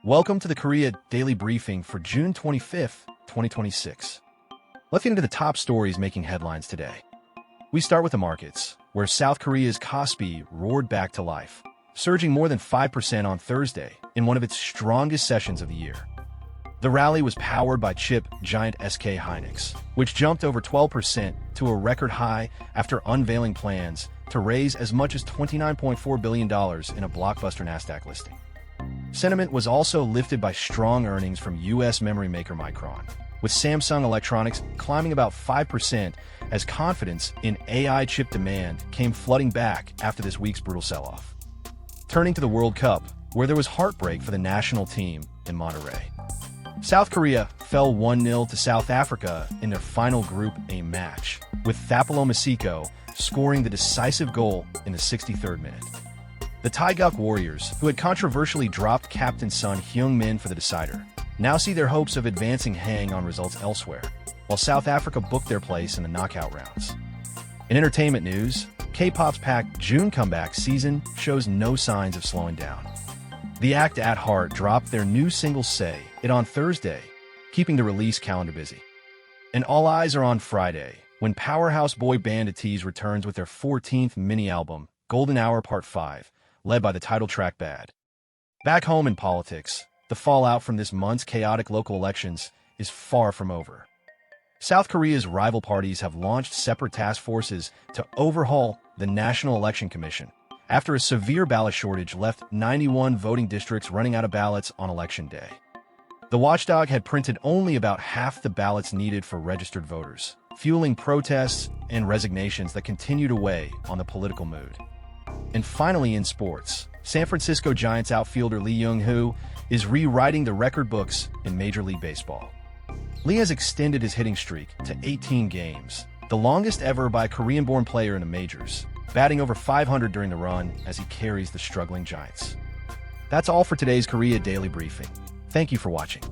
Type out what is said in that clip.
Welcome to the Korea Daily Briefing for June 25th, 2026. Let's get into the top stories making headlines today. We start with the markets, where South Korea's KOSPI roared back to life, surging more than 5% on Thursday in one of its strongest sessions of the year. The rally was powered by chip giant SK Hynix, which jumped over 12% to a record high after unveiling plans to raise as much as $29.4 billion in a blockbuster Nasdaq listing. Sentiment was also lifted by strong earnings from U.S. memory maker Micron, with Samsung Electronics climbing about 5% as confidence in AI chip demand came flooding back after this week's brutal sell-off. Turning to the World Cup, where there was heartbreak for the national team in Monterrey. South Korea fell 1-0 to South Africa in their final Group A match, with Thapelo Masiko scoring the decisive goal in the 63rd minute. The Taeguk Warriors, who had controversially dropped captain Son Heung-min for the decider, now see their hopes of advancing hang on results elsewhere, while South Africa booked their place in the knockout rounds. In entertainment news, K-pop's packed June comeback season shows no signs of slowing down. The act AtHeart dropped their new single Say It on Thursday, keeping the release calendar busy. And all eyes are on Friday, when powerhouse boy band ATEEZ returns with their 14th mini-album, Golden Hour Part 5, led by the title track Bad. Back home in politics, the fallout from this month's chaotic local elections is far from over. South Korea's rival parties have launched separate task forces to overhaul the National Election Commission after a severe ballot shortage left 91 voting districts running out of ballots on Election Day. The watchdog had printed only about half the ballots needed for registered voters, fueling protests and resignations that continue to weigh on the political mood. And finally, in sports, San Francisco Giants outfielder Lee Jung-hoo is rewriting the record books in Major League Baseball. Lee has extended his hitting streak to 18 games, the longest ever by a Korean-born player in the majors, batting over 500 during the run as he carries the struggling Giants. That's all for today's Korea Daily Briefing. Thank you for watching.